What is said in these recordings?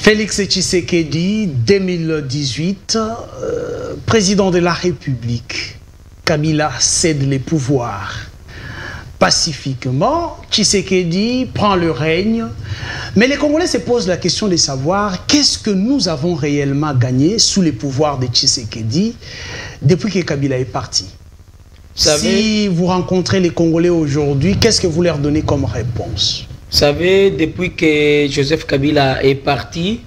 Félix Tshisekedi, 2018, président de la République. Kabila cède les pouvoirs. Pacifiquement, Tshisekedi prend le règne. Mais les Congolais se posent la question de savoir qu'est-ce que nous avons réellement gagné sous les pouvoirs de Tshisekedi depuis que Kabila est parti. Si vous rencontrez les Congolais aujourd'hui, qu'est-ce que vous leur donnez comme réponse? Vous savez, depuis que Joseph Kabila est parti,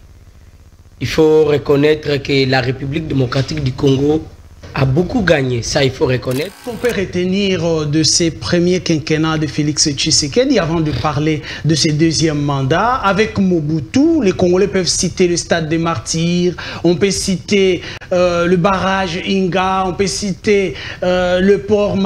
il faut reconnaître que la République démocratique du Congo a beaucoup gagné. Ça, il faut reconnaître. On peut retenir de ces premiers quinquennats de Félix Tshisekedi avant de parler de ses deuxièmes mandats. Avec Mobutu, les Congolais peuvent citer le Stade des Martyrs, on peut citer le barrage Inga, on peut citer le pont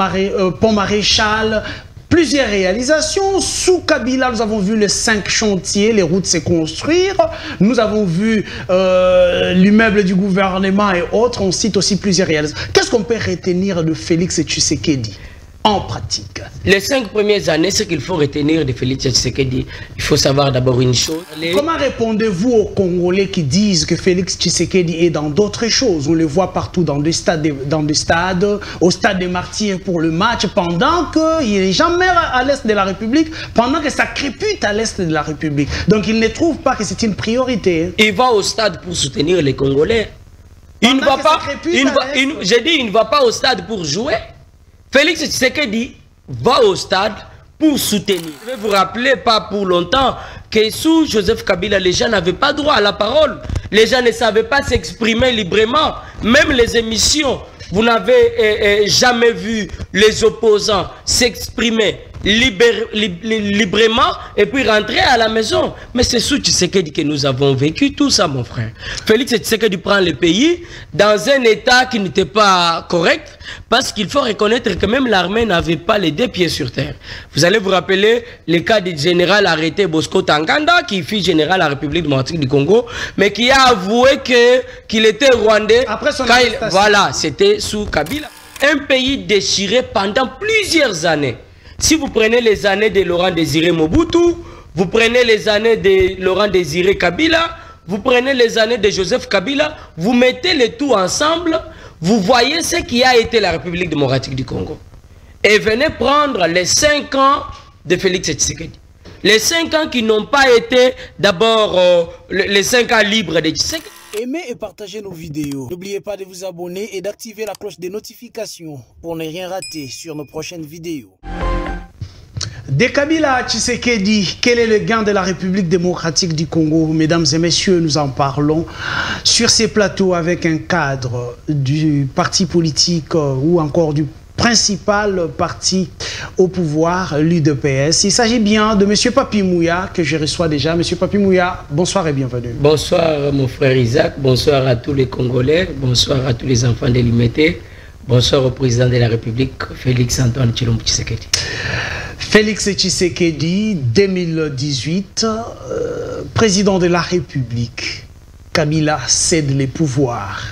Maréchal. Plusieurs réalisations. Sous Kabila, nous avons vu les 5 chantiers, les routes se construire. Nous avons vu l'immeuble du gouvernement et autres. On cite aussi plusieurs réalisations. Qu'est-ce qu'on peut retenir de Félix Tshisekedi en pratique? Les 5 premières années, ce qu'il faut retenir de Félix Tshisekedi, il faut savoir d'abord une chose. Comment répondez-vous aux Congolais qui disent que Félix Tshisekedi est dans d'autres choses? On le voit partout dans des stades, au Stade des Martyrs pour le match, pendant qu'il n'est jamais à l'est de la République, pendant que ça crépite à l'est de la République. Donc il ne trouve pas que c'est une priorité. Il va au stade pour soutenir les Congolais. Il ne va pas. J'ai dit, il ne va pas au stade pour jouer. Félix Tshisekedi va au stade pour soutenir. Je vais vous rappeler, pas pour longtemps, que sous Joseph Kabila, les gens n'avaient pas droit à la parole. Les gens ne savaient pas s'exprimer librement. Même les émissions, vous n'avez jamais vu les opposants s'exprimer librement et puis rentrer à la maison. Mais c'est sous Tshisekedi que nous avons vécu tout ça, mon frère. Félix Tshisekedi prend le pays dans un état qui n'était pas correct, parce qu'il faut reconnaître que même l'armée n'avait pas les 2 pieds sur terre. Vous allez vous rappeler le cas du général arrêté Bosco Tanganda, qui fut général de la République démocratique du Congo, mais qui a avoué qu'il était rwandais. Après son voilà, c'était sous Kabila. Un pays déchiré pendant plusieurs années. Si vous prenez les années de Laurent Désiré Mobutu, vous prenez les années de Laurent Désiré Kabila, vous prenez les années de Joseph Kabila, vous mettez les tout ensemble, vous voyez ce qui a été la République démocratique du Congo. Et venez prendre les 5 ans de Félix Tshisekedi. Les 5 ans qui n'ont pas été d'abord les 5 ans libres de Tshisekedi. Aimez et partagez nos vidéos. N'oubliez pas de vous abonner et d'activer la cloche des notifications pour ne rien rater sur nos prochaines vidéos. De Kabila à Tshisekedi, quel est le gain de la République démocratique du Congo? Mesdames et messieurs, nous en parlons sur ces plateaux avec un cadre du parti politique ou encore du principal parti au pouvoir, l'UDPS. Il s'agit bien de M. Papi Mouya que je reçois déjà. M. Papi Mouya, bonsoir et bienvenue. Bonsoir mon frère Isaac, bonsoir à tous les Congolais, bonsoir à tous les enfants de l'IMT, bonsoir au président de la République, Félix Antoine Tshilombo Tshisekedi. Félix Tshisekedi, 2018, président de la République. Kabila cède les pouvoirs.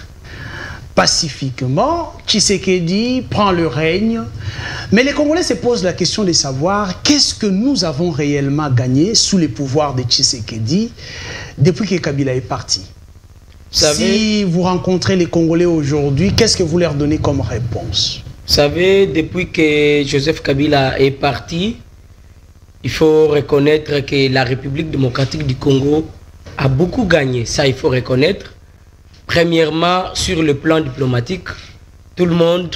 Pacifiquement, Tshisekedi prend le règne. Mais les Congolais se posent la question de savoir qu'est-ce que nous avons réellement gagné sous les pouvoirs de Tshisekedi depuis que Kabila est parti. Si vous rencontrez les Congolais aujourd'hui, qu'est-ce que vous leur donnez comme réponse? Vous savez, depuis que Joseph Kabila est parti, il faut reconnaître que la République démocratique du Congo a beaucoup gagné. Ça, il faut reconnaître. Premièrement, sur le plan diplomatique, tout le monde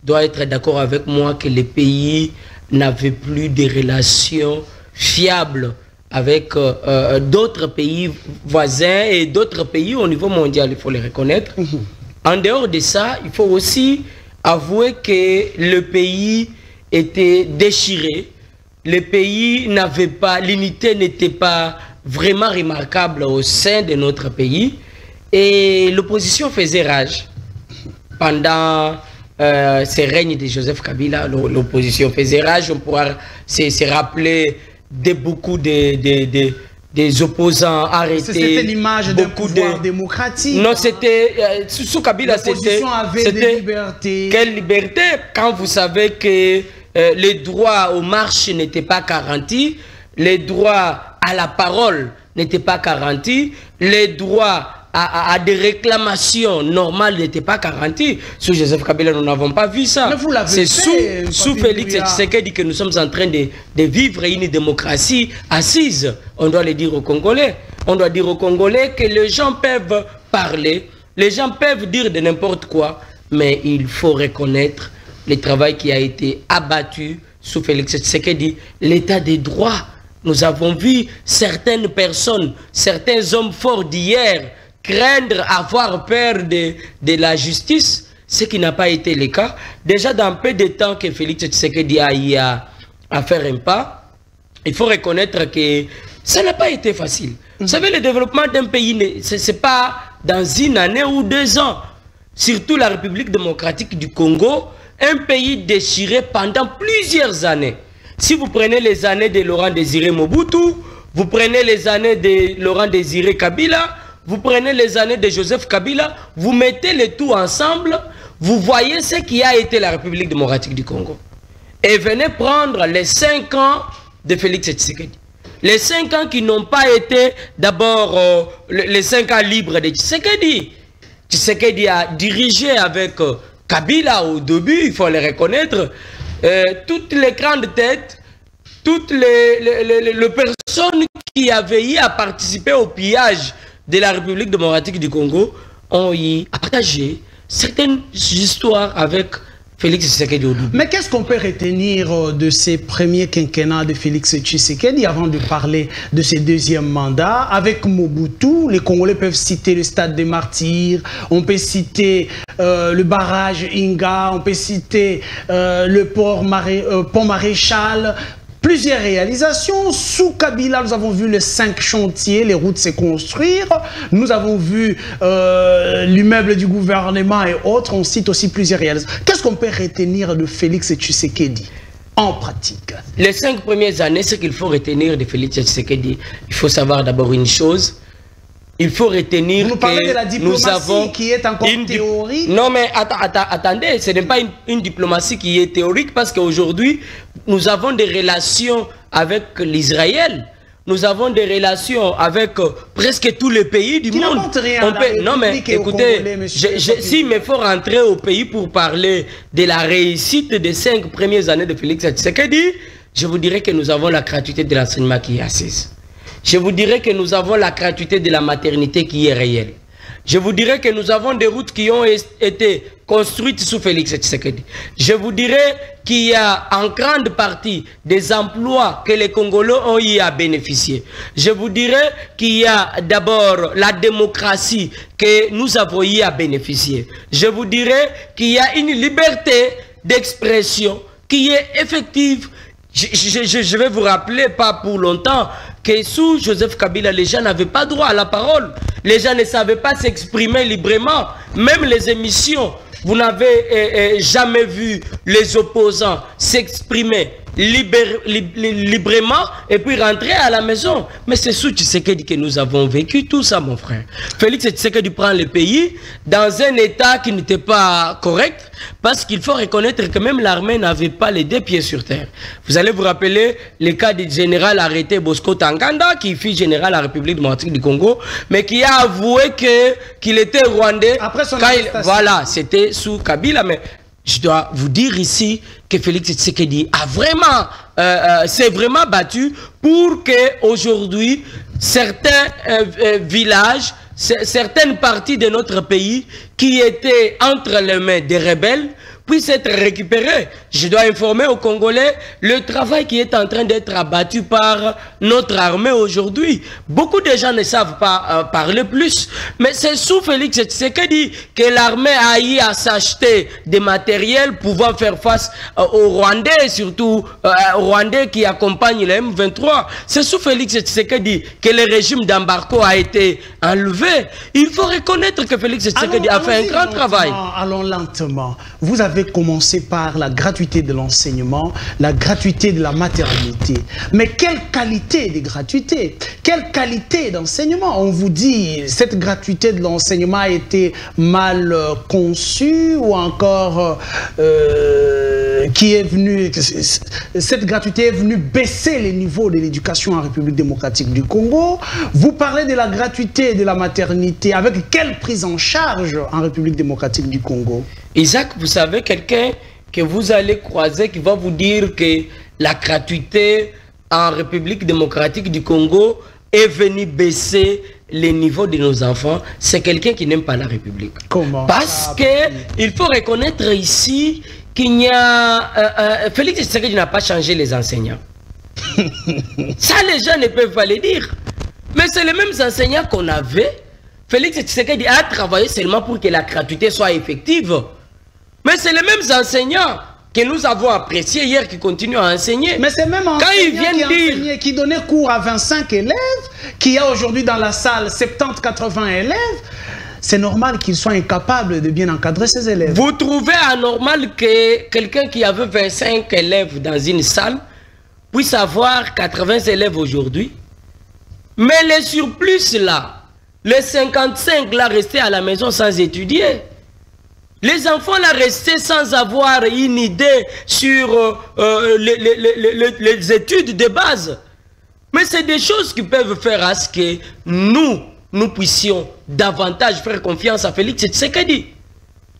doit être d'accord avec moi que les pays n'avaient plus de relations fiables avec d'autres pays voisins et d'autres pays au niveau mondial, il faut les reconnaître. En dehors de ça, il faut aussi avouer que le pays était déchiré, le pays n'avait pas, l'unité n'était pas vraiment remarquable au sein de notre pays et l'opposition faisait rage. Pendant ces règnes de Joseph Kabila, l'opposition faisait rage, on pourra se rappeler de beaucoup des opposants arrêtés. C'était l'image d'un pouvoir démocratique. Non, c'était... sous Kabila, c'était... avait liberté. Quelle liberté? Quand vous savez que les droits aux marches n'étaient pas garantis, les droits à la parole n'étaient pas garantis, les droits à des réclamations normales n'étaient pas garantis. Sous Joseph Kabila, nous n'avons pas vu ça. C'est sous Félix Tshisekedi que nous sommes en train de vivre une démocratie assise. On doit le dire aux Congolais. On doit dire aux Congolais que les gens peuvent parler, les gens peuvent dire de n'importe quoi, mais il faut reconnaître le travail qui a été abattu sous Félix Tshisekedi, l'état des droits. Nous avons vu certaines personnes, certains hommes forts d'hier craindre, avoir peur de la justice, ce qui n'a pas été le cas. Déjà dans peu de temps que Félix Tshisekedi a eu à faire un pas, il faut reconnaître que ça n'a pas été facile. Vous savez, le développement d'un pays, ce n'est pas dans une année ou 2 ans. Surtout la République démocratique du Congo, un pays déchiré pendant plusieurs années. Si vous prenez les années de Laurent Désiré Mobutu, vous prenez les années de Laurent Désiré Kabila, vous prenez les années de Joseph Kabila, vous mettez le tout ensemble, vous voyez ce qui a été la République démocratique du Congo. Et venez prendre les 5 ans de Félix Tshisekedi. Les 5 ans qui n'ont pas été d'abord les 5 ans libres de Tshisekedi. Tshisekedi a dirigé avec Kabila au début, il faut le reconnaître, toutes les grandes têtes, toutes les personnes qui avaient eu à participer au pillage de la République démocratique du Congo ont eu à partager certaines histoires avec Félix Tshisekedi au début. Mais qu'est-ce qu'on peut retenir de ces premiers quinquennats de Félix Tshisekedi avant de parler de ses deuxièmes mandats? Avec Mobutu, les Congolais peuvent citer le stade des Martyrs, on peut citer le barrage Inga, on peut citer le pont Maréchal. Plusieurs réalisations. Sous Kabila, nous avons vu les 5 chantiers, les routes se construire. Nous avons vu l'immeuble du gouvernement et autres. On cite aussi plusieurs réalisations. Qu'est-ce qu'on peut retenir de Félix Tshisekedi en pratique? Les 5 premières années, ce qu'il faut retenir de Félix Tshisekedi, il faut savoir d'abord une chose. Il faut retenir vous nous parlez de la diplomatie nous avons qui est encore théorique. Non mais attendez, ce n'est pas une diplomatie qui est théorique parce qu'aujourd'hui, nous avons des relations avec l'Israël. Nous avons des relations avec presque tous les pays du monde. Non mais écoutez, s'il me faut rentrer au pays pour parler de la réussite des 5 premières années de Félix Tshisekedi, je vous dirais que nous avons la gratuité de l'enseignement qui est assise. Je vous dirais que nous avons la gratuité de la maternité qui est réelle. Je vous dirais que nous avons des routes qui ont été construites sous Félix Tshisekedi. Je vous dirais qu'il y a en grande partie des emplois que les Congolais ont eu à bénéficier. Je vous dirais qu'il y a d'abord la démocratie que nous avons eu à bénéficier. Je vous dirais qu'il y a une liberté d'expression qui est effective. Je vais vous rappeler, pas pour longtemps, que sous Joseph Kabila, les gens n'avaient pas droit à la parole. Les gens ne savaient pas s'exprimer librement. Même les émissions, vous n'avez jamais vu les opposants s'exprimer librement et puis rentrer à la maison. Mais c'est sous Tshisekedi que nous avons vécu tout ça, mon frère. Félix Tshisekedi prend le pays dans un état qui n'était pas correct, parce qu'il faut reconnaître que même l'armée n'avait pas les 2 pieds sur terre. Vous allez vous rappeler le cas du général arrêté Bosco Tanganda, qui fut général de la République démocratique du Congo, mais qui a avoué qu'il était rwandais. Après son voilà, c'était sous Kabila. Mais je dois vous dire ici que Félix Tshisekedi a vraiment, s'est vraiment battu pour que aujourd'hui certains villages, certaines parties de notre pays qui étaient entre les mains des rebelles puissent être récupérés. Je dois informer aux Congolais le travail qui est en train d'être abattu par notre armée aujourd'hui. Beaucoup de gens ne savent pas parler plus, mais c'est sous Félix Tshisekedi que l'armée a eu à s'acheter des matériels pouvant faire face aux Rwandais, surtout aux Rwandais qui accompagnent le M23. C'est sous Félix Tshisekedi que le régime d'embargo a été enlevé. Il faut reconnaître que Félix Tshisekedi a fait un grand travail. Allons lentement. Vous avez commencé par la gratuité de l'enseignement, la gratuité de la maternité. Mais quelle qualité de gratuité? Quelle qualité d'enseignement? On vous dit, cette gratuité de l'enseignement a été mal conçue ou encore qui est venue, cette gratuité est venue baisser les niveaux de l'éducation en République démocratique du Congo. Vous parlez de la gratuité de la maternité. Avec quelle prise en charge en République démocratique du Congo? Isaac, vous savez, quelqu'un que vous allez croiser qui va vous dire que la gratuité en République démocratique du Congo est venue baisser les niveaux de nos enfants, c'est quelqu'un qui n'aime pas la République. Comment? Parce qu'il faut reconnaître ici qu'il n'y a... Félix Tshisekedi n'a pas changé les enseignants. Ça, les gens ne peuvent pas le dire. Mais c'est les mêmes enseignants qu'on avait. Félix Tshisekedi a travaillé seulement pour que la gratuité soit effective. Mais c'est les mêmes enseignants que nous avons appréciés hier qui continuent à enseigner. Mais c'est même enseignants qui donnaient cours à 25 élèves, qui a aujourd'hui dans la salle 70-80 élèves. C'est normal qu'ils soient incapables de bien encadrer ces élèves. Vous trouvez anormal que quelqu'un qui avait 25 élèves dans une salle puisse avoir 80 élèves aujourd'hui? Mais les surplus là, les 55 là restaient à la maison sans étudier. Les enfants là restaient sans avoir une idée sur les études de base. Mais c'est des choses qui peuvent faire à ce que nous puissions davantage faire confiance à Félix Tshisekedi.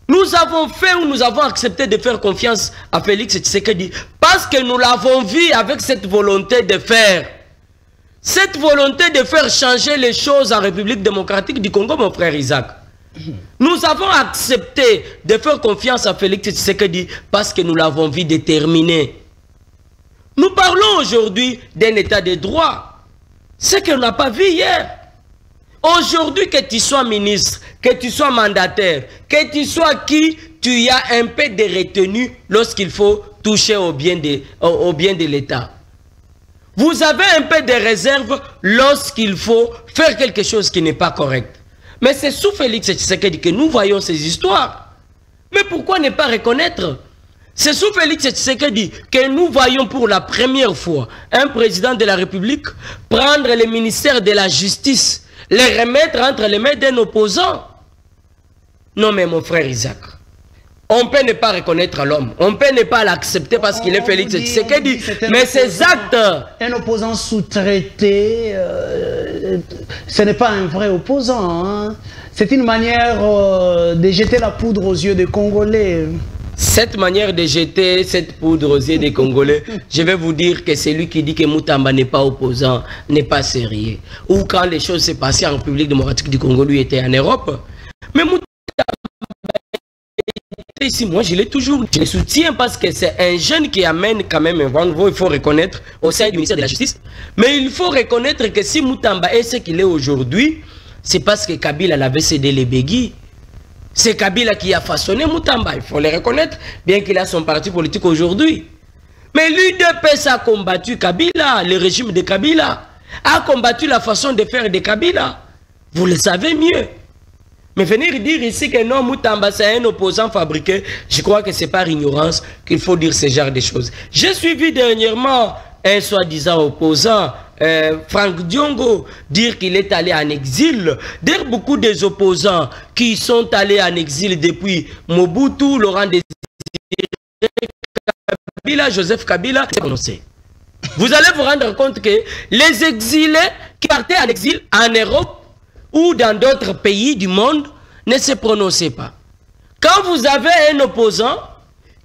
Nous avons fait ou nous avons accepté de faire confiance à Félix Tshisekedi parce que nous l'avons vu avec cette volonté de faire. Cette volonté de faire changer les choses en République démocratique du Congo, mon frère Isaac. Nous avons accepté de faire confiance à Félix Tshisekedi parce que nous l'avons vu déterminé. Nous parlons aujourd'hui d'un état de droit. Ce qu'on n'a pas vu hier. Aujourd'hui, que tu sois ministre, que tu sois mandataire, que tu sois qui, tu as un peu de retenue lorsqu'il faut toucher au bien de l'État. Vous avez un peu de réserve lorsqu'il faut faire quelque chose qui n'est pas correct. Mais c'est sous Félix Tshisekedi que nous voyons ces histoires. Mais pourquoi ne pas reconnaître? C'est sous Félix Tshisekedi que nous voyons pour la première fois un président de la République prendre le ministère de la Justice, les remettre entre les mains d'un opposant. Non mais mon frère Isaac, on peut ne pas reconnaître l'homme, on peut ne pas l'accepter parce qu'il est Félix Tshisekedi, mais ces actes... Un opposant sous-traité, ce n'est pas un vrai opposant. Hein? C'est une manière de jeter la poudre aux yeux des Congolais. Cette manière de jeter cette poudre aux yeux des Congolais, je vais vous dire que celui qui dit que Moutamba n'est pas opposant n'est pas sérieux. Ou quand les choses s'est passées en République démocratique du Congo, lui était en Europe. Mais Moutamba ici, moi je l'ai toujours, je le soutiens parce que c'est un jeune qui amène quand même un vent nouveau, il faut reconnaître, au sein du ministère de la Justice. Mais il faut reconnaître que si Moutamba est ce qu'il est aujourd'hui, c'est parce que Kabila l'avait cédé les béguis. C'est Kabila qui a façonné Moutamba, il faut le reconnaître, bien qu'il a son parti politique aujourd'hui. Mais l'UDPS a combattu Kabila, le régime de Kabila, a combattu la façon de faire de Kabila. Vous le savez mieux. Mais venir dire ici que non, Moutamba c'est un opposant fabriqué, je crois que c'est par ignorance qu'il faut dire ce genre de choses. J'ai suivi dernièrement un soi-disant opposant, Franck Diongo, dire qu'il est allé en exil. Dire beaucoup des opposants qui sont allés en exil depuis Mobutu, Laurent Désiré Kabila, Joseph Kabila, c'est prononcé. Vous allez vous rendre compte que les exilés qui partaient en exil en Europe ou dans d'autres pays du monde ne se prononçaient pas. Quand vous avez un opposant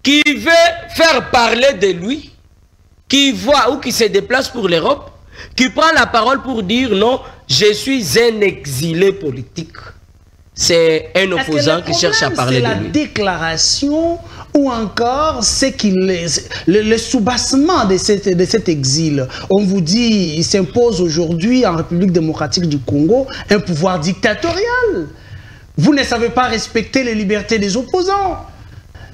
qui veut faire parler de lui, qui voit ou qui se déplace pour l'Europe, qui prend la parole pour dire non, je suis un exilé politique. C'est un opposant qui cherche à parler de lui. C'est la déclaration ou encore c'est le soubassement de cet exil. On vous dit, il s'impose aujourd'hui en République démocratique du Congo un pouvoir dictatorial. Vous ne savez pas respecter les libertés des opposants.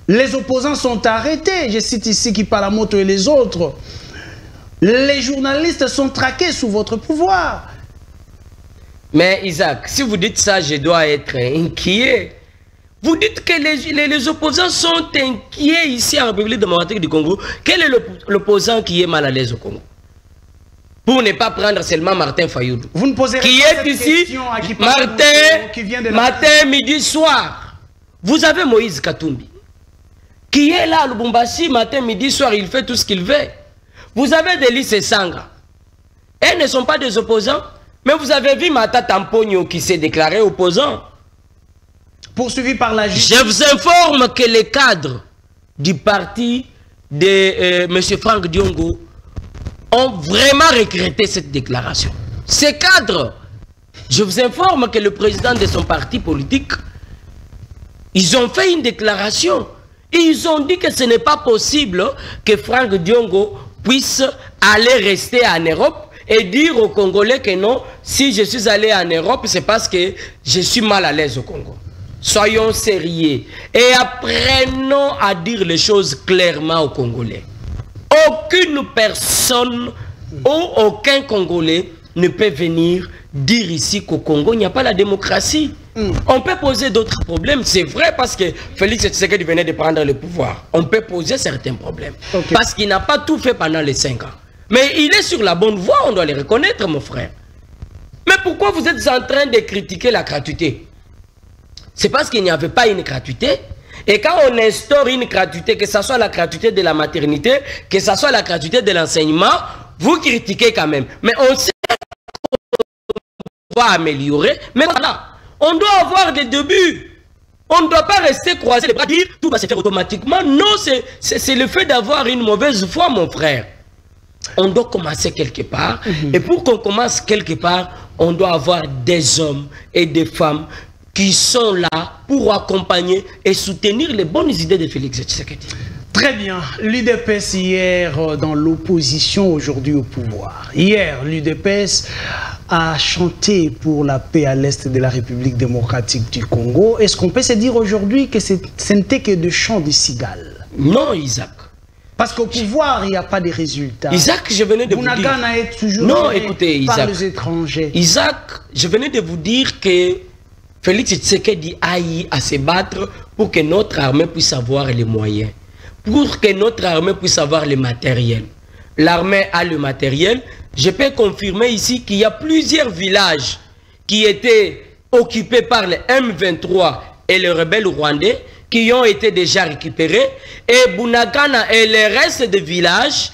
Les opposants sont arrêtés. Je cite ici Kipalamoto et les autres. Les journalistes sont traqués sous votre pouvoir. Mais Isaac, si vous dites ça, je dois être inquiet. Vous dites que les opposants sont inquiets ici en République démocratique du Congo. Quel est l'opposant qui est mal à l'aise au Congo? Pour ne pas prendre seulement Martin Fayoulou. Vous ne posez qui est ici matin, midi, soir. Vous avez Moïse Katumbi, qui est là à Lubumbashi, matin, midi, soir, il fait tout ce qu'il veut. Vous avez des listes Sangra. Elles ne sont pas des opposants, mais vous avez vu Mata Tampogno qui s'est déclaré opposant. Poursuivi par la justice. Je vous informe que les cadres du parti de M. Franck Diongo ont vraiment regretté cette déclaration. Ces cadres, je vous informe que le président de son parti politique, ils ont fait une déclaration. Et ils ont dit que ce n'est pas possible que Franck Diongo puisse aller rester en Europe et dire aux Congolais que non, si je suis allé en Europe, c'est parce que je suis mal à l'aise au Congo. Soyons sérieux et apprenons à dire les choses clairement aux Congolais. Aucune personne ou aucun Congolais ne peut venir dire ici qu'au Congo, il n'y a pas la démocratie. On peut poser d'autres problèmes, c'est vrai, parce que Félix Tshisekedi venait de prendre le pouvoir. On peut poser certains problèmes. Parce qu'il n'a pas tout fait pendant les 5 ans. Mais il est sur la bonne voie, on doit le reconnaître, mon frère. Mais pourquoi vous êtes en train de critiquer la gratuité? C'est parce qu'il n'y avait pas une gratuité. Et quand on instaure une gratuité, que ce soit la gratuité de la maternité, que ce soit la gratuité de l'enseignement, vous critiquez quand même. Mais on sait qu'on va améliorer. Mais voilà, on doit avoir des débuts. On ne doit pas rester croiser les bras, dire tout va se faire automatiquement. Non, c'est le fait d'avoir une mauvaise foi, mon frère. On doit commencer quelque part. Et pour qu'on commence quelque part, on doit avoir des hommes et des femmes qui sont là pour accompagner et soutenir les bonnes idées de Félix Tshisekedi. Très bien. L'UDPS hier dans l'opposition, aujourd'hui au pouvoir. Hier, l'UDPS a chanté pour la paix à l'est de la République démocratique du Congo. Est-ce qu'on peut se dire aujourd'hui que ce n'était que de chants de cigales? Non, Isaac. Parce qu'au pouvoir, il n'y a pas de résultats. Isaac, je venais de vous dire... Bunagana est toujours non, écoutez, Isaac, par les étrangers. Isaac, je venais de vous dire que Félix Tshisekedi aille à se battre pour que notre armée puisse avoir les moyens. Pour que notre armée puisse avoir le matériel. L'armée a le matériel. Je peux confirmer ici qu'il y a plusieurs villages qui étaient occupés par les M23 et les rebelles rwandais qui ont été déjà récupérés. Et Bunagana et le reste des villages,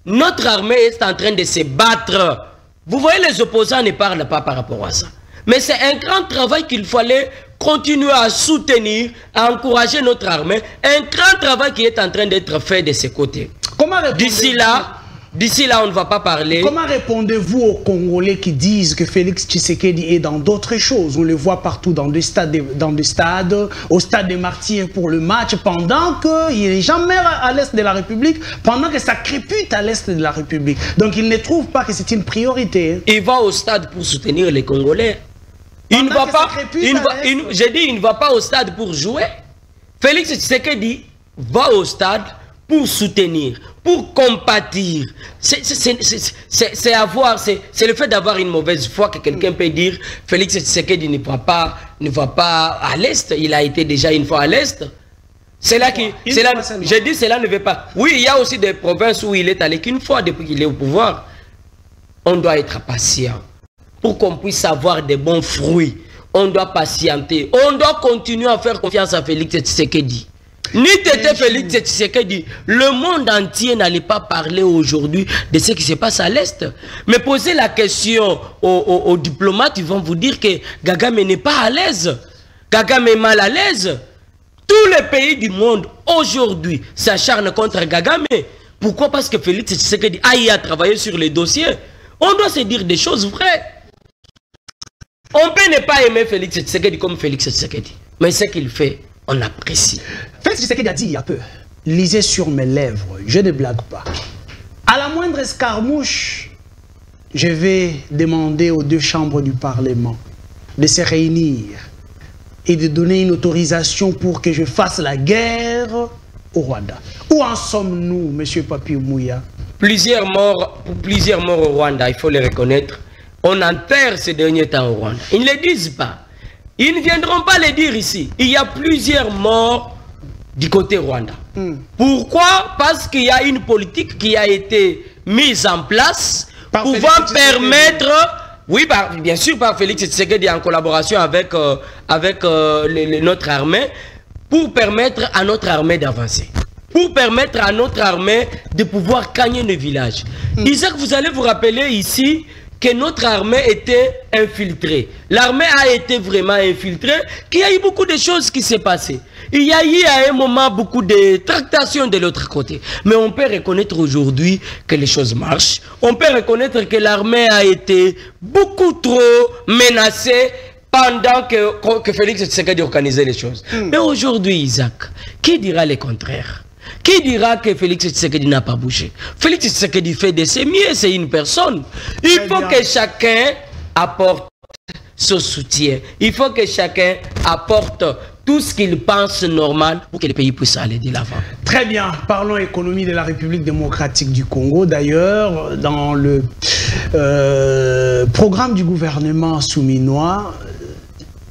notre armée est en train de se battre. Vous voyez, les opposants ne parlent pas par rapport à ça. Mais c'est un grand travail qu'il fallait continuer à soutenir, à encourager notre armée. Un grand travail qui est en train d'être fait de ce côté. D'ici là, on ne va pas parler. Comment répondez-vous aux Congolais qui disent que Félix Tshisekedi est dans d'autres choses? On le voit partout dans des stades, au stade des Martyrs pour le match, pendant qu'il n'est jamais à l'est de la République, pendant que ça crépute à l'est de la République. Donc il ne trouve pas que c'est une priorité. Il va au stade pour soutenir les Congolais. Il ne va pas, j'ai dit, il ne va pas au stade pour jouer. Félix Tshisekedi va au stade pour soutenir, pour compatir. C'est le fait d'avoir une mauvaise foi que quelqu'un peut dire Félix Tshisekedi ne va pas à l'Est. Il a été déjà une fois à l'Est. C'est là que, j'ai dit cela ne veut pas. Oui, il y a aussi des provinces où il est allé qu'une fois depuis qu'il est au pouvoir. On doit être patient. Pour qu'on puisse avoir des bons fruits, on doit patienter. On doit continuer à faire confiance à Félix Tshisekedi. Ni t'étais Félix Tshisekedi, le monde entier n'allait pas parler aujourd'hui de ce qui se passe à l'Est. Mais poser la question aux diplomates, ils vont vous dire que Kagame n'est pas à l'aise. Kagame est mal à l'aise. Tous les pays du monde aujourd'hui s'acharnent contre Kagame. Pourquoi? Parce que Félix Tshisekedi a travaillé sur les dossiers. On doit se dire des choses vraies. On peut ne pas aimer Félix Tshisekedi comme Félix Tshisekedi. Mais ce qu'il fait, on apprécie. Félix Tshisekedi a dit il y a peu, lisez sur mes lèvres, je ne blague pas. À la moindre escarmouche, je vais demander aux deux chambres du Parlement de se réunir et de donner une autorisation pour que je fasse la guerre au Rwanda. Où en sommes-nous, monsieur Papi Mouya? Plusieurs morts au Rwanda, il faut les reconnaître. On enterre ces derniers temps au Rwanda. Ils ne le disent pas. Ils ne viendront pas le dire ici. Il y a plusieurs morts du côté Rwanda. Pourquoi? Parce qu'il y a une politique qui a été mise en place pouvant permettre, oui, bien sûr par Félix Tshisekedi en collaboration avec, notre armée, pour permettre à notre armée d'avancer. pour permettre à notre armée de pouvoir gagner nos villages. Isaac, vous allez vous rappeler ici que notre armée était infiltrée. L'armée a été vraiment infiltrée, qu'il y a eu beaucoup de choses qui s'est passées. Il y a eu à un moment beaucoup de tractations de l'autre côté. Mais on peut reconnaître aujourd'hui que les choses marchent. On peut reconnaître que l'armée a été beaucoup trop menacée pendant que Félix Tshisekedi organisait les choses. Mais aujourd'hui, Isaac, qui dira le contraire? Qui dira que Félix Tshisekedi n'a pas bougé? Félix Tshisekedi fait de ses mieux, c'est une personne. Il faut que chacun apporte son soutien. Il faut que chacun apporte tout ce qu'il pense normal pour que le pays puisse aller de l'avant. Très bien. Parlons économie de la République démocratique du Congo. D'ailleurs, dans le programme du gouvernement souminois,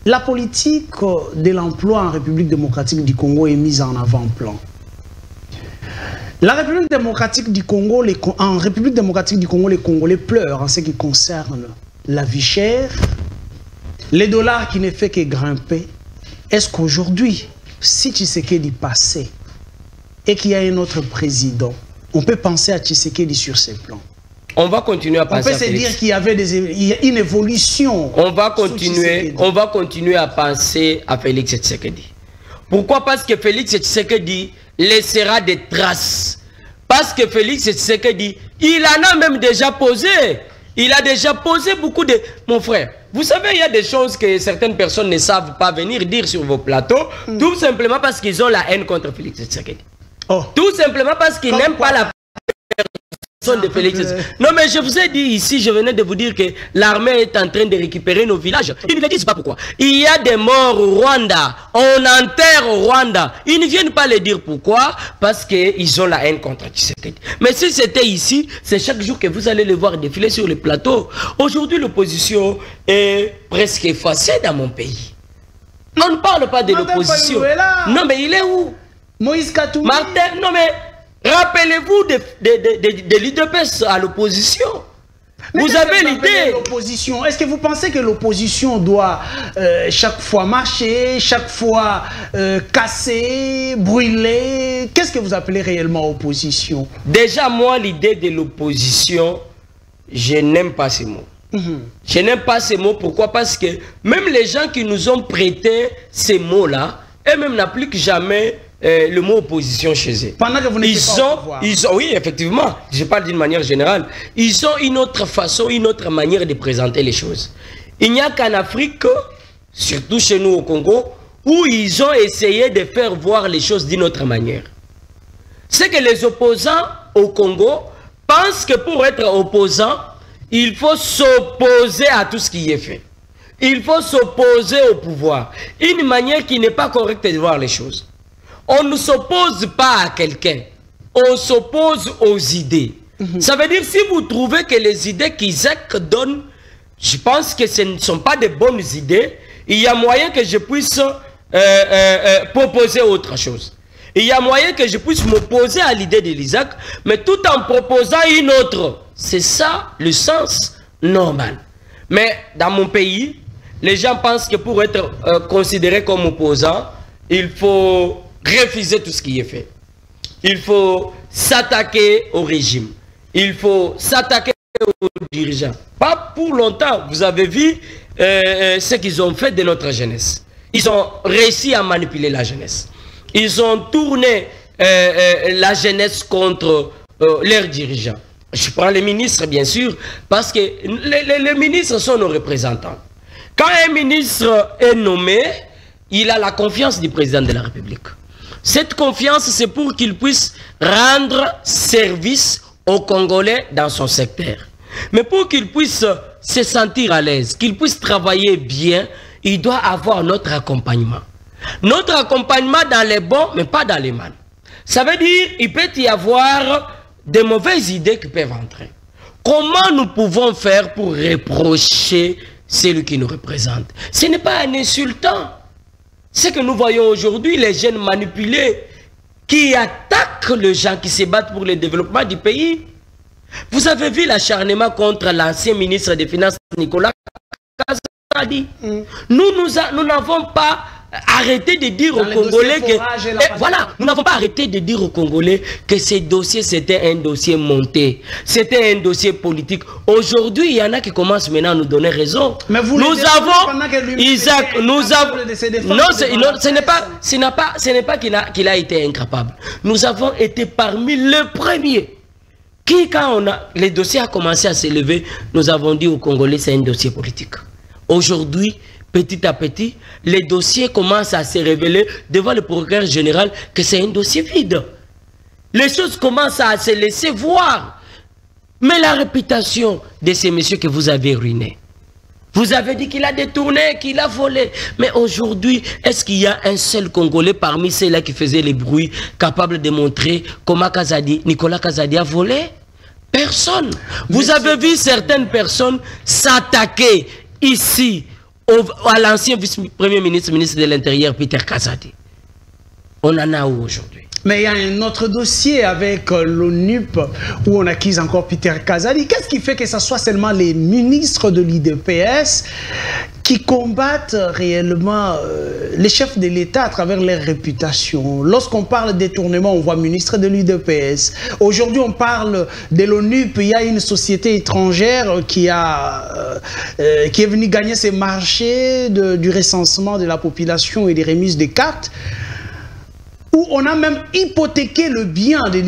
la politique de l'emploi en République démocratique du Congo est mise en avant-plan. La République démocratique du Congo, en République démocratique du Congo, les Congolais pleurent en ce qui concerne la vie chère, les dollars qui ne fait que grimper. Est-ce qu'aujourd'hui, si Tshisekedi passait et qu'il y a un autre président, on peut penser à Tshisekedi sur ces plans? On va continuer à penser. On peut se dire qu'il y avait une évolution. On va continuer à penser à Félix Tshisekedi. Pourquoi? Parce que Félix Tshisekedi laissera des traces. Parce que Félix Tshisekedi, il en a même déjà posé. Il a déjà posé beaucoup de... Mon frère, vous savez, il y a des choses que certaines personnes ne savent pas venir dire sur vos plateaux, tout simplement parce qu'ils ont la haine contre Félix Tshisekedi. Tout simplement parce qu'ils n'aiment pas la personne de Félix Tshisekedi. Non, mais je vous ai dit ici, je venais de vous dire que l'armée est en train de récupérer nos villages. Ils ne disent pas pourquoi. Il y a des morts au Rwanda. On enterre au Rwanda. Ils ne viennent pas le dire pourquoi. Parce qu'ils ont la haine contre Tshisekedi. Mais si c'était ici, c'est chaque jour que vous allez le voir défiler sur le plateau. Aujourd'hui, l'opposition est presque effacée dans mon pays. On ne parle pas de l'opposition. Non, mais il est où? Moïse Katumbi. Martin, non mais... Rappelez-vous de l'UDPS à l'opposition. Vous avez l'idée. Est-ce que vous pensez que l'opposition doit chaque fois marcher, chaque fois casser, brûler? Qu'est-ce que vous appelez réellement opposition? Déjà, moi, l'idée de l'opposition, je n'aime pas ces mots. Je n'aime pas ces mots. Pourquoi? Parce que même les gens qui nous ont prêté ces mots-là, eux-mêmes n'appliquent jamais le mot opposition chez eux. Pendant que vous n'êtes pas au pouvoir. Oui, effectivement, je parle d'une manière générale. Ils ont une autre façon, une autre manière de présenter les choses. Il n'y a qu'en Afrique, surtout chez nous au Congo, où ils ont essayé de faire voir les choses d'une autre manière. C'est que les opposants au Congo pensent que pour être opposant, il faut s'opposer à tout ce qui est fait. Il faut s'opposer au pouvoir. Une manière qui n'est pas correcte de voir les choses. On ne s'oppose pas à quelqu'un. On s'oppose aux idées. Ça veut dire, si vous trouvez que les idées qu'Isaac donne, je pense que ce ne sont pas de bonnes idées, il y a moyen que je puisse proposer autre chose. Il y a moyen que je puisse m'opposer à l'idée de l'Isaac, mais tout en proposant une autre. C'est ça le sens normal. Mais dans mon pays, les gens pensent que pour être considéré comme opposant, il faut refuser tout ce qui est fait. Il faut s'attaquer au régime. Il faut s'attaquer aux dirigeants. Pas pour longtemps. Vous avez vu ce qu'ils ont fait de notre jeunesse. Ils ont réussi à manipuler la jeunesse. Ils ont tourné la jeunesse contre leurs dirigeants. Je prends les ministres, bien sûr, parce que les ministres sont nos représentants. Quand un ministre est nommé, il a la confiance du président de la République. Cette confiance, c'est pour qu'il puisse rendre service aux Congolais dans son secteur. Mais pour qu'il puisse se sentir à l'aise, qu'il puisse travailler bien, il doit avoir notre accompagnement. Notre accompagnement dans les bons, mais pas dans les mal. Ça veut dire qu'il peut y avoir de mauvaises idées qui peuvent entrer. Comment nous pouvons faire pour reprocher celui qui nous représente? Ce n'est pas un insultant. Ce que nous voyons aujourd'hui, les jeunes manipulés qui attaquent les gens qui se battent pour le développement du pays. Vous avez vu l'acharnement contre l'ancien ministre des Finances, Nicolas Kazadi. Nous n'avons pas arrêté de dire aux Congolais que... voilà, nous n'avons pas arrêté de dire aux Congolais que ce dossier, c'était un dossier monté. C'était un dossier politique. Aujourd'hui, il y en a qui commencent maintenant à nous donner raison. Mais vous nous avons... Isaac, nous avons... Non, ce n'est pas qu'il a été incapable. Nous avons été parmi les premiers qui, quand le dossier a commencé à s'élever, nous avons dit aux Congolais, c'est un dossier politique. Aujourd'hui, petit à petit, les dossiers commencent à se révéler devant le procureur général que c'est un dossier vide. Les choses commencent à se laisser voir. Mais la réputation de ces messieurs que vous avez ruinés, vous avez dit qu'il a détourné, qu'il a volé. Mais aujourd'hui, est-ce qu'il y a un seul Congolais parmi ceux-là qui faisaient les bruits capable de montrer comment Nicolas Kazadi a volé? Personne. Vous avez vu certaines personnes s'attaquer ici à l'ancien vice-premier ministre, ministre de l'Intérieur, Peter Kazadi. On en a où aujourd'hui? Mais il y a un autre dossier avec l'ONUP où on accuse encore Peter Kazadi. Qu'est-ce qui fait que ce soit seulement les ministres de l'UDPS qui combattent réellement les chefs de l'État à travers leur réputation? Lorsqu'on parle de détournement, on voit ministre de l'UDPS. Aujourd'hui, on parle de l'ONUP. Il y a une société étrangère qui est venue gagner ces marchés du recensement de la population et des remises de cartes, où on a même hypothéqué le bien de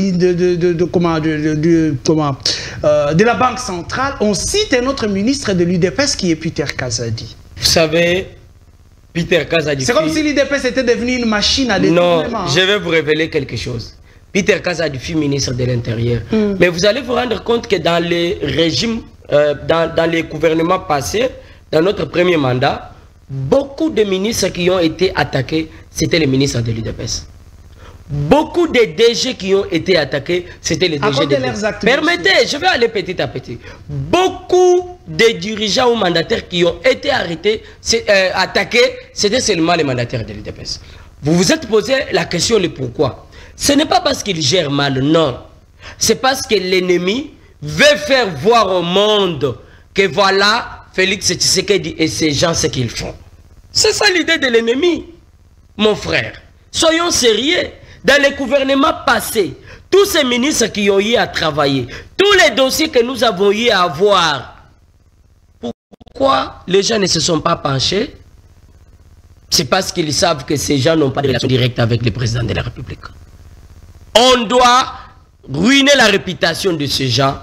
la Banque centrale. On cite un autre ministre de l'UDPS qui est Peter Kazadi. Vous savez, Peter Kazadi... C'est comme si l'UDPS était devenu une machine à détournement. Non, je vais vous révéler quelque chose. Peter Kazadi fut ministre de l'Intérieur. Mais vous allez vous rendre compte que dans les régimes, dans les gouvernements passés, dans notre premier mandat, beaucoup de ministres qui ont été attaqués, c'était les ministres de l'UDPS. Beaucoup de DG qui ont été attaqués, c'était les DG de leurs actes. Permettez, je vais aller petit à petit. Beaucoup de dirigeants ou mandataires qui ont été arrêtés, attaqués, c'était seulement les mandataires de l'UDPS. Vous vous êtes posé la question le pourquoi. Ce n'est pas parce qu'ils gèrent mal, non. C'est parce que l'ennemi veut faire voir au monde que voilà, Félix Tshisekedi et ces gens ce qu'ils font. C'est ça l'idée de l'ennemi, mon frère. Soyons sérieux. Dans les gouvernements passés, tous ces ministres qui ont eu à travailler, tous les dossiers que nous avons eu à avoir, pourquoi les gens ne se sont pas penchés? C'est parce qu'ils savent que ces gens n'ont pas de relation directe avec le président de la République. On doit ruiner la réputation de ces gens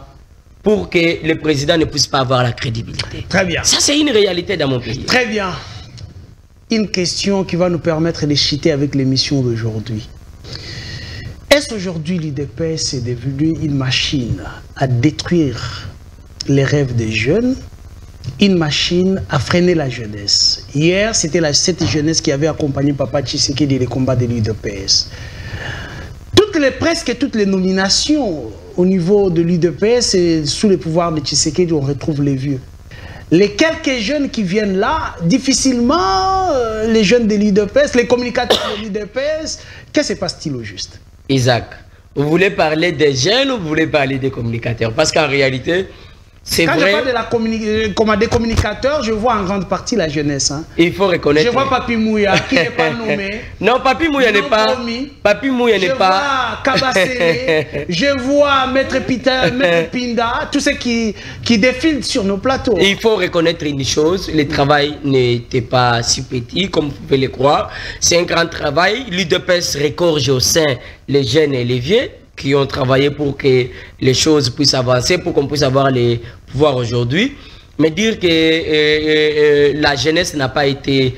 pour que le président ne puisse pas avoir la crédibilité. Très bien. Ça, c'est une réalité dans mon pays. Très bien. Une question qui va nous permettre de chuter avec l'émission d'aujourd'hui. Est-ce aujourd'hui l'UDPS est devenue une machine à détruire les rêves des jeunes, une machine à freiner la jeunesse? Hier, c'était cette jeunesse qui avait accompagné Papa Tshisekedi dans les combats de l'UDPS. Presque toutes les nominations au niveau de l'UDPS et sous le pouvoir de Tshisekedi, on retrouve les vieux. Les quelques jeunes qui viennent là, difficilement les jeunes de l'UDPS, les communicateurs de l'UDPS, qu'est-ce qui se passe-t-il au juste? Isaac, vous voulez parler des jeunes ou vous voulez parler des communicateurs? Parce qu'en réalité, c'est vrai... Quand je parle des communicateurs, je vois en grande partie la jeunesse. Hein. Il faut reconnaître... Je vois Papi Mouya, qui n'est pas nommé. Non, Papi Mouya n'est pas... Papi Mouya n'est pas... Je vois Kabasele, je vois Maître Pinda, tous ceux qui défilent sur nos plateaux. Il faut reconnaître une chose, le travail n'était pas si petit, comme vous pouvez le croire. C'est un grand travail. L'UDPS récorge au sein les jeunes et les vieux qui ont travaillé pour que les choses puissent avancer, pour qu'on puisse avoir les pouvoirs aujourd'hui. Mais dire que la jeunesse n'a pas été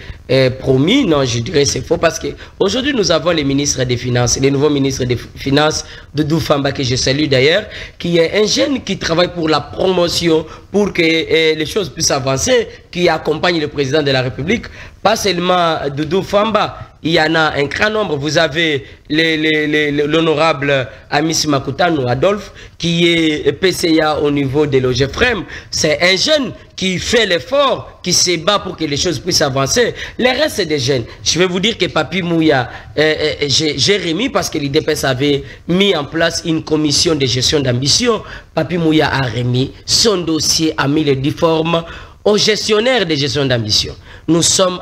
promis, non, je dirais c'est faux, parce qu'aujourd'hui nous avons les ministres des Finances, les nouveaux ministres des Finances, Doudou Famba, que je salue d'ailleurs, qui est un jeune qui travaille pour la promotion, pour que les choses puissent avancer, qui accompagne le président de la République, pas seulement Doudou Famba. Il y en a un grand nombre. Vous avez l'honorable Amis Makutano Adolphe, qui est PCA au niveau de l'OGFREM. C'est un jeune qui fait l'effort, qui se bat pour que les choses puissent avancer. Les restes, c'est des jeunes. Je vais vous dire que Papi Mouya, Jérémy, parce que l'IDPS avait mis en place une commission de gestion d'ambition, Papi Mouya a remis son dossier, a mis les difformes. aux gestionnaires de gestion d'ambition. Nous sommes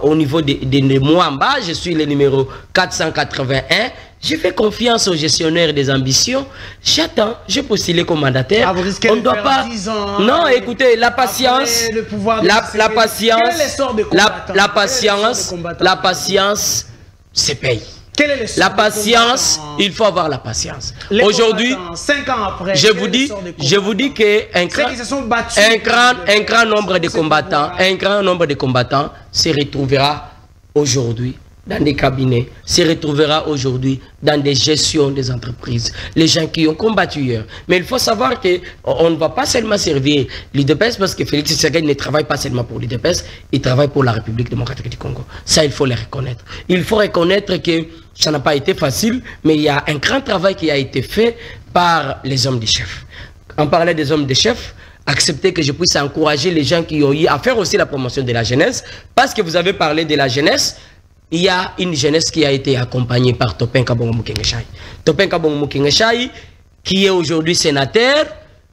au niveau de Mwamba, je suis le numéro 481. Je fais confiance aux gestionnaires des ambitions. J'attends, j'ai postulé comme mandataire. Ah, on ne doit pas. 10 ans, non, écoutez, la patience, la patience se paye. La patience, il faut avoir la patience. Aujourd'hui, 5 ans après, je vous dis qu'un grand nombre de combattants se retrouvera aujourd'hui dans des cabinets, se retrouvera aujourd'hui dans des gestions des entreprises. Les gens qui ont combattu hier. Mais il faut savoir qu'on ne va pas seulement servir l'UDPS parce que Félix Tshisekedi ne travaille pas seulement pour l'UDPS, il travaille pour la République démocratique du Congo. Ça, il faut le reconnaître. Il faut reconnaître que ça n'a pas été facile, mais il y a un grand travail qui a été fait par les hommes des chefs. En parlant des hommes des chefs, acceptez que je puisse encourager les gens qui ont eu à faire aussi la promotion de la jeunesse, parce que vous avez parlé de la jeunesse. Il y a une jeunesse qui a été accompagnée par Topin Kabongo Mukengeshaï. Topin Kabongo Mukengeshaï, qui est aujourd'hui sénateur,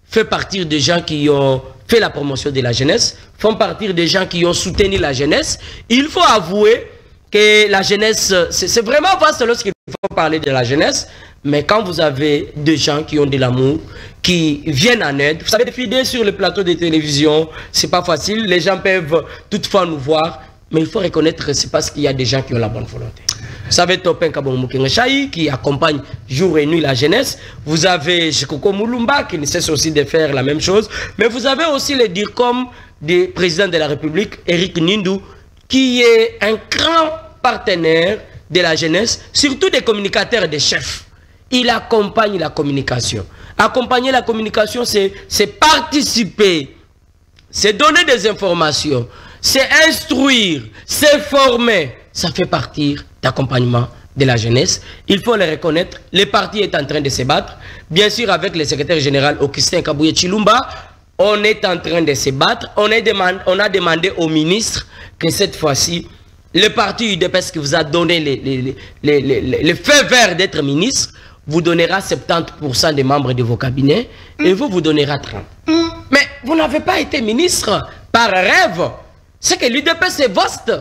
fait partie des gens qui ont fait la promotion de la jeunesse, font partie des gens qui ont soutenu la jeunesse. Il faut avouer que la jeunesse, c'est vraiment vaste lorsqu'il faut parler de la jeunesse, mais quand vous avez des gens qui ont de l'amour, qui viennent en aide, vous savez, défiler sur le plateau de télévision, c'est pas facile, les gens peuvent toutefois nous voir, mais il faut reconnaître que c'est parce qu'il y a des gens qui ont la bonne volonté. Vous savez, Topin Kabongo Mukengeshaï, qui accompagne jour et nuit la jeunesse. Vous avez Chikoko Moulumba, qui ne cesse aussi de faire la même chose. Mais vous avez aussi le DIRCOM du président de la République, Eric Nindou, qui est un grand partenaire de la jeunesse, surtout des communicateurs et des chefs. Il accompagne la communication. Accompagner la communication, c'est participer, c'est donner des informations, c'est instruire, c'est former. Ça fait partie d'accompagnement de la jeunesse. Il faut le reconnaître. Le parti est en train de se battre. Bien sûr, avec le secrétaire général Augustin Kabouye Chilumba, on est en train de se battre. On a demandé au ministre que cette fois-ci, le parti UDPS qui vous a donné le feu vert d'être ministre, vous donnera 70% des membres de vos cabinets et vous donnera 30%. Mais vous n'avez pas été ministre par rêve. C'est que l'UDPS est vaste.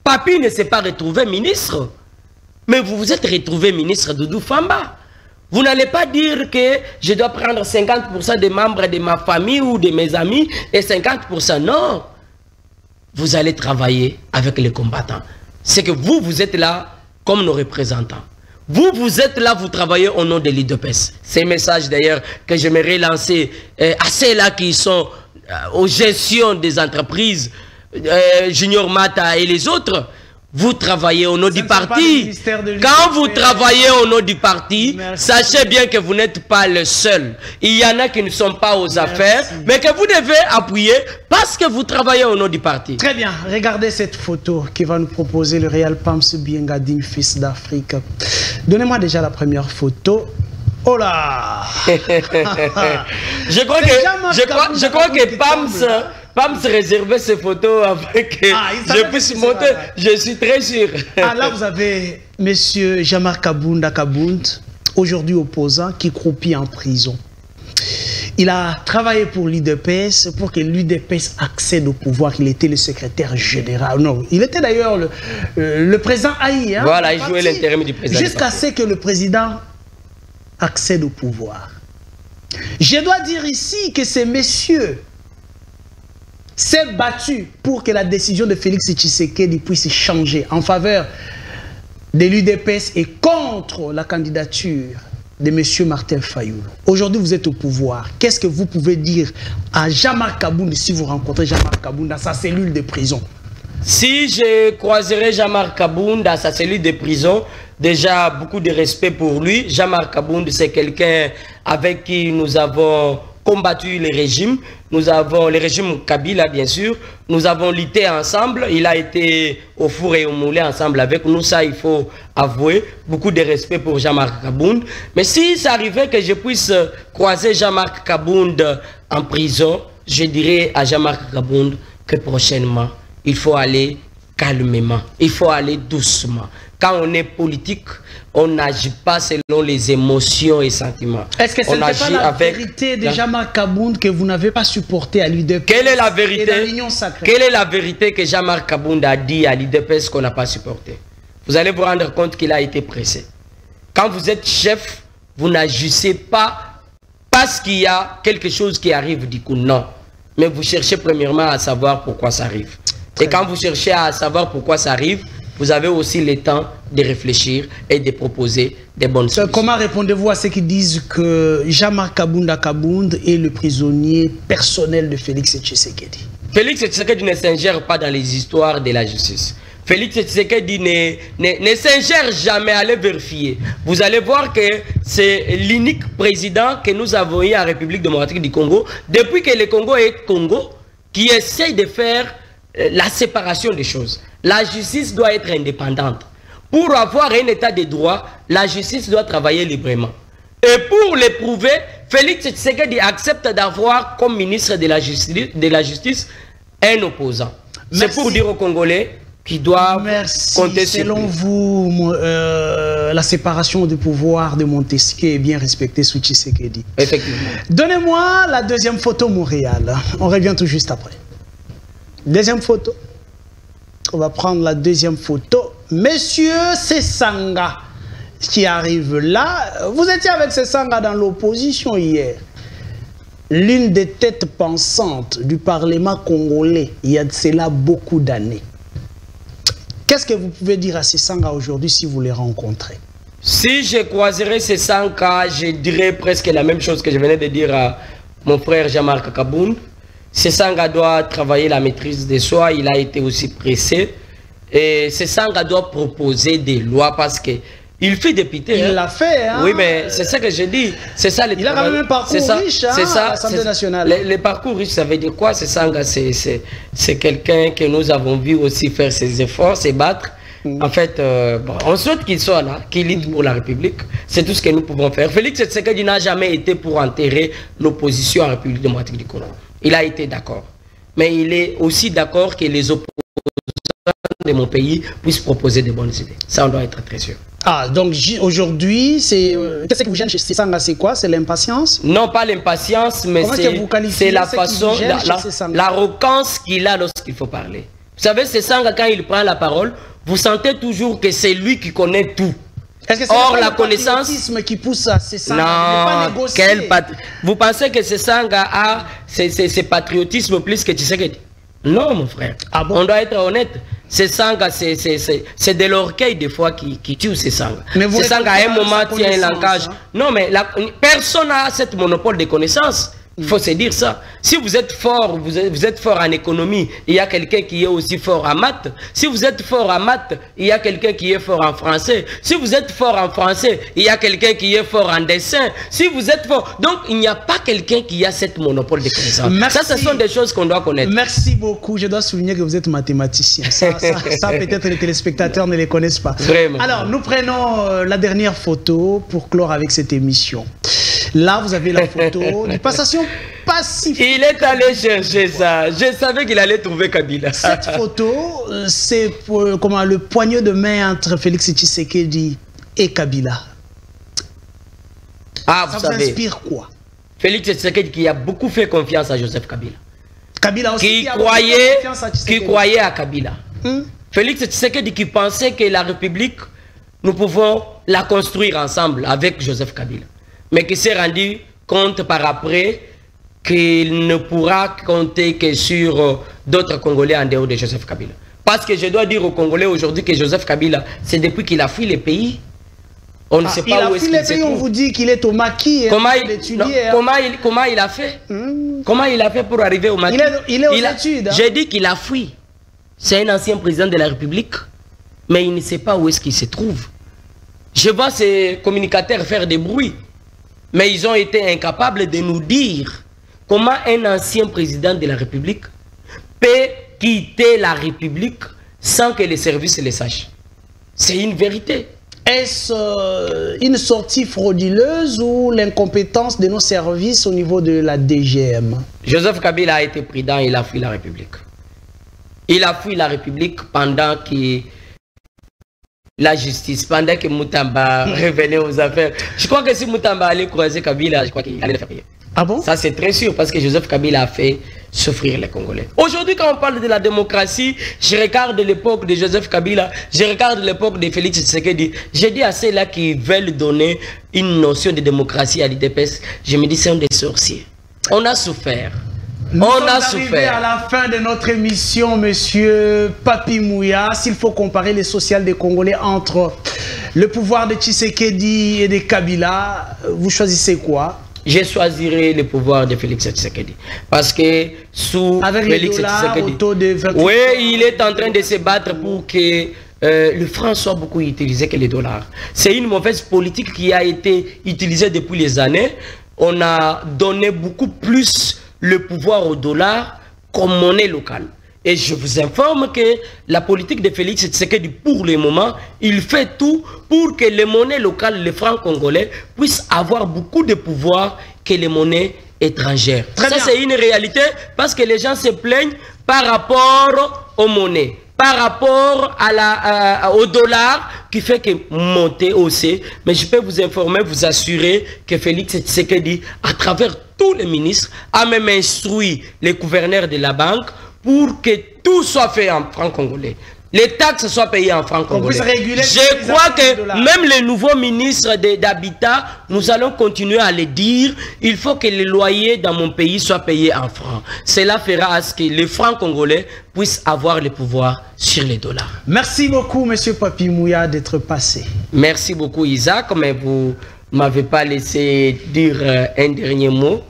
Papi ne s'est pas retrouvé ministre. Mais vous vous êtes retrouvé ministre Doudou Famba. Vous n'allez pas dire que je dois prendre 50% des membres de ma famille ou de mes amis et 50%. Non. Vous allez travailler avec les combattants. C'est que vous êtes là comme nos représentants. Vous êtes là, vous travaillez au nom de l'UDPS. C'est un message d'ailleurs que j'aimerais lancer à ceux-là qui sont aux gestions des entreprises, Junior Mata et les autres. Vous travaillez au nom du parti. Quand vous travaillez au nom du parti, sachez bien que vous n'êtes pas le seul. Il y en a qui ne sont pas aux affaires, mais que vous devez appuyer parce que vous travaillez au nom du parti. Très bien. Regardez cette photo qui va nous proposer le Réal Pams Biengadim, fils d'Afrique. Donnez-moi déjà la première photo. Oh là. Je crois que Pams réservait ces photos afin que je puisse monter. Je suis très sûr. Ah, là, vous avez M. Jean-Marc Kabunda, aujourd'hui opposant, qui croupit en prison. Il a travaillé pour l'UDPS, pour que l'UDPS accède au pouvoir. Il était le secrétaire général. Non, il était d'ailleurs le président Haï. Hein, voilà, il jouait l'intérim du président. Jusqu'à ce que le président accède au pouvoir. Je dois dire ici que ces messieurs s'est battu pour que la décision de Félix Tshisekedi puisse changer en faveur de l'UDPS et contre la candidature de M. Martin Fayulu. Aujourd'hui, vous êtes au pouvoir. Qu'est-ce que vous pouvez dire à Jean-Marc Kabunda si vous rencontrez Jean-Marc Kabunda dans sa cellule de prison? Si je croiserais Jean-Marc Kabunda dans sa cellule de prison, déjà beaucoup de respect pour lui. Jean-Marc Kabunda, c'est quelqu'un avec qui nous avons combattu les régimes. Nous avons le régime Kabila, bien sûr. Nous avons lutté ensemble. Il a été au four et au moulin ensemble avec nous. Ça, il faut avouer. Beaucoup de respect pour Jean-Marc Kabunda. Mais si ça arrivait que je puisse croiser Jean-Marc Kabunda en prison, je dirais à Jean-Marc Kabunda que prochainement, il faut aller calmement. Il faut aller doucement. Quand on est politique, on n'agit pas selon les émotions et sentiments. Est-ce que ce n'était pas la vérité de Jean-Marc Kabound que vous n'avez pas supporté à l'UDPS? Quelle est la vérité? l'Union sacrée? Quelle est la vérité que Jean-Marc Kabound a dit à l'UDPS qu'on n'a pas supporté? Vous allez vous rendre compte qu'il a été pressé. Quand vous êtes chef, vous n'agissez pas parce qu'il y a quelque chose qui arrive du coup, non. Mais vous cherchez premièrement à savoir pourquoi ça arrive. Et quand vous cherchez à savoir pourquoi ça arrive, vous avez aussi le temps de réfléchir et de proposer des bonnes solutions. Comment répondez-vous à ceux qui disent que Jean-Marc Kabound est le prisonnier personnel de Félix Tshisekedi? Félix Tshisekedi ne s'ingère pas dans les histoires de la justice. Félix Tshisekedi ne s'ingère jamais, allez vérifier. Vous allez voir que c'est l'unique président que nous avons eu en République démocratique du Congo, depuis que le Congo est Congo, qui essaye de faire la séparation des choses. La justice doit être indépendante. Pour avoir un état de droit, la justice doit travailler librement. Et pour le prouver, Félix Tshisekedi accepte d'avoir comme ministre de la justice un opposant. C'est pour dire aux Congolais qu'ils doivent compter sur lui. Selon vous, la séparation du pouvoir de Montesquieu est bien respectée sous Tshisekedi? Effectivement. Donnez-moi la deuxième photo Montréal. On revient tout juste après. Deuxième photo. On va prendre la deuxième photo. Monsieur Sesanga qui arrive là. Vous étiez avec Sesanga dans l'opposition hier. L'une des têtes pensantes du Parlement congolais, il y a de cela beaucoup d'années. Qu'est-ce que vous pouvez dire à Sesanga aujourd'hui si vous les rencontrez? Si je croiserais Sesanga, je dirais presque la même chose que je venais de dire à mon frère Jean-Marc Kabound. Sesanga doit travailler la maîtrise de soi, il a été aussi pressé. Et Sesanga doit proposer des lois parce que il fait député. Il l'a fait, hein? Oui, mais c'est ça que je dis. C'est ça le Il a quand même un parcours riche, hein, à l'Assemblée nationale. Le parcours riche, ça veut dire quoi? Sesanga, c'est quelqu'un que nous avons vu aussi faire ses efforts, se battre. En fait, bon, on souhaite qu'il soit là, qu'il lutte pour la République. C'est tout ce que nous pouvons faire. Félix Tshisekedi n'a jamais été pour enterrer l'opposition en République démocratique du Congo. Il a été d'accord. Mais il est aussi d'accord que les opposants de mon pays puissent proposer de bonnes idées. Ça, on doit être très sûr. Ah, donc aujourd'hui, c'est qu'est-ce que vous gêne chez Sesanga? C'est quoi? C'est l'impatience? Non, pas l'impatience, mais c'est la façon, l'arrogance qu'il a lorsqu'il faut parler. Vous savez, Sesanga, quand il prend la parole, vous sentez toujours que c'est lui qui connaît tout. Est-ce que c'est la connaissance qui pousse à Sesanga? Non, vous pensez que Sesanga a ce patriotisme plus que Tshisekedi? Non, mon frère. Ah bon? On doit être honnête. Sesanga, c'est de l'orgueil des fois qui tue Sesanga. Sesanga, à un moment, tient un langage. Hein? Non, mais personne n'a cette monopole de connaissances. Il faut se dire ça. Si vous êtes fort, vous êtes fort en économie, il y a quelqu'un qui est aussi fort en maths. Si vous êtes fort en maths, il y a quelqu'un qui est fort en français. Si vous êtes fort en français, il y a quelqu'un qui est fort en dessin. Si vous êtes fort... Donc, il n'y a pas quelqu'un qui a cette monopole de connaissances. Merci. Ça, ce sont des choses qu'on doit connaître. Merci beaucoup. Je dois souligner que vous êtes mathématicien. Ça peut-être les téléspectateurs ne les connaissent pas. Vraiment. Alors, nous prenons la dernière photo pour clore avec cette émission. Là, vous avez la photo de passation pacifique. Il est allé chercher ça. Je savais qu'il allait trouver Kabila. Cette photo, c'est le poignée de main entre Félix Tshisekedi et Kabila. Ah, ça vous inspire quoi? Félix Tshisekedi qui a beaucoup fait confiance à Joseph Kabila. Kabila aussi qui croyait à Kabila. Félix Tshisekedi qui pensait que la République, nous pouvons la construire ensemble avec Joseph Kabila. Mais qui s'est rendu compte par après qu'il ne pourra compter que sur d'autres Congolais en dehors de Joseph Kabila. Parce que je dois dire aux Congolais aujourd'hui que Joseph Kabila, c'est depuis qu'il a fui le pays. On ne sait pas où est-ce qu'il se trouve. On vous dit qu'il est au maquis. Comment il a fait? Comment il a fait pour arriver au maquis? Il est aux études. J'ai dit qu'il a fui. C'est un ancien président de la République, mais il ne sait pas où est-ce qu'il se trouve. Je vois ces communicateurs faire des bruits. Mais ils ont été incapables de nous dire comment un ancien président de la République peut quitter la République sans que les services le sachent. C'est une vérité. Est-ce une sortie frauduleuse ou l'incompétence de nos services au niveau de la DGM? Joseph Kabila a été prudent, il a fui la République. Il a fui la République pendant que la justice, pendant que Moutamba revenait aux affaires. Je crois que si Moutamba allait croiser Kabila, je crois qu'il allait le faire rien. Ah bon? Ça c'est très sûr parce que Joseph Kabila a fait souffrir les Congolais. Aujourd'hui quand on parle de la démocratie, je regarde l'époque de Joseph Kabila, je regarde l'époque de Félix Tshisekedi. Je dis à ceux-là qui veulent donner une notion de démocratie à l'IDPS, je me dis c'est un des sorciers. On a souffert. Nous sommes arrivés à la fin de notre émission, monsieur Papi Mouya. S'il faut comparer les sociales des Congolais entre le pouvoir de Tshisekedi et de Kabila, vous choisissez quoi? Je choisirai le pouvoir de Félix Tshisekedi. Parce que sous avec Félix Tshisekedi, oui, il est en train de se battre pour que le franc soit beaucoup utilisé que les dollars. C'est une mauvaise politique qui a été utilisée depuis les années. On a donné beaucoup plus le pouvoir au dollar comme monnaie locale. Et je vous informe que la politique de Félix Tshisekedi, pour le moment, il fait tout pour que les monnaies locales, les francs congolais, puissent avoir beaucoup de pouvoir que les monnaies étrangères. Ça, c'est une réalité parce que les gens se plaignent par rapport aux monnaies, par rapport à au dollar qui fait que monter aussi. Mais je peux vous informer, vous assurer que Félix Tshisekedi, à travers tous les ministres, a même instruit les gouverneurs de la banque pour que tout soit fait en francs congolais. Les taxes soient payées en francs congolais. Je crois que même les nouveaux ministres d'Habitat, nous allons continuer à le dire. Il faut que les loyers dans mon pays soient payés en francs. Cela fera à ce que les francs congolais puissent avoir le pouvoir sur les dollars. Merci beaucoup, monsieur Papi Mouya, d'être passé. Merci beaucoup, Isaac, mais vous ne m'avez pas laissé dire un dernier mot.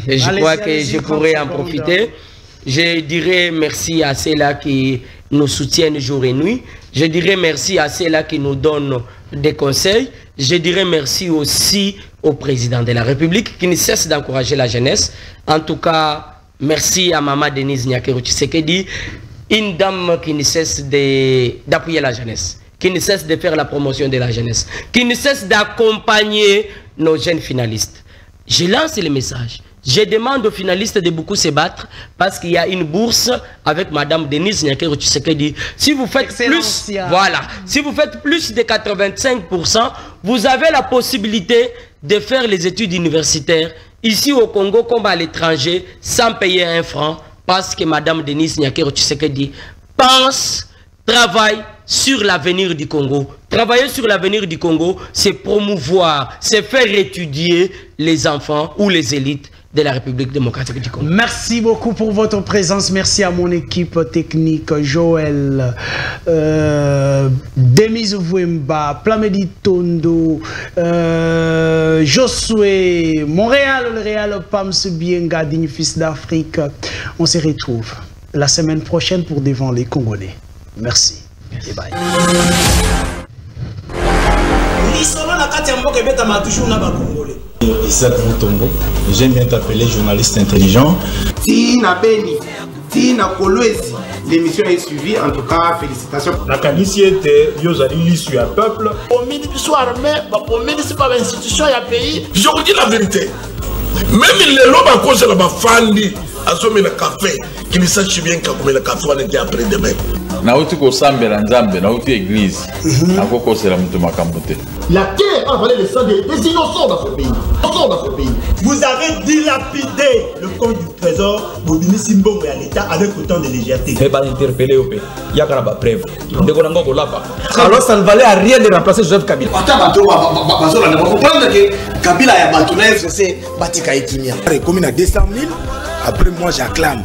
Et je crois que je pourrais en profiter. Je dirais merci à ceux-là qui nous soutiennent jour et nuit. Je dirais merci à ceux-là qui nous donnent des conseils. Je dirais merci aussi au président de la République qui ne cesse d'encourager la jeunesse. En tout cas, merci à Maman Denise Nyakero Tshisekedi, une dame qui ne cesse d'appuyer la jeunesse, qui ne cesse de faire la promotion de la jeunesse, qui ne cesse d'accompagner nos jeunes finalistes. Je lance le message. Je demande aux finalistes de beaucoup se battre parce qu'il y a une bourse avec Madame Denise Nyakero Tshisekedi. Si vous faites plus, voilà, si vous faites plus de 85%, vous avez la possibilité de faire les études universitaires ici au Congo comme à l'étranger sans payer un franc parce que Madame Denise Nyakero Tshisekedi pense, travaille sur l'avenir du Congo. Travailler sur l'avenir du Congo, c'est promouvoir, c'est faire étudier les enfants ou les élites de la République démocratique du Congo. Merci beaucoup pour votre présence. Merci à mon équipe technique, Joël, Demise Vouemba, Plamedi Tondo, Josué, Montréal, le Réal, Pams Bienga, digne fils d'Afrique. On se retrouve la semaine prochaine pour Devant les Congolais. Merci. Et bye. Isaac Moutombo, j'aime bien t'appeler journaliste intelligent. Tina Beni, Tina Kolwezi, l'émission est suivie, en tout cas, félicitations. La qualité était, Yozali l'issue à peuple. Au ministre du soir armé, au ministre pas l'institution et à pays. Je vous dis la vérité. Même les lobes à cause de la fandi, à sommer le café, qui ne sache bien comment le café on était après demain. Nauti ko sambela nzambe nauti église akoko sera mutu makambo te. La terre a avalé le sang des innocents dans ce pays. Vous avez dilapidé le compte du trésor Bobini Simbongo et à l'État avec autant de légèreté. Je vais pas interpeller au pays. Il y a qu'à la preuve. Alors ça ne valait à rien de remplacer Joseph Kabila. On va comprendre que Kabila a battu c'est Batika Etimia. Comme il a 200 000, après moi j'acclame.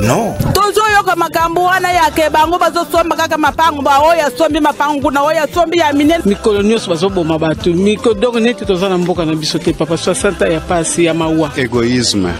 Non. Tozoyoka makambo wana yake bango bazosomba kaka mapango ba oya sombi mapango na oya sombi ya minene mikolo nyonso bazoboma bato mikolo donc neti tozana mboka na biso te papa 60 ya pasi ya mawa Égoïsme.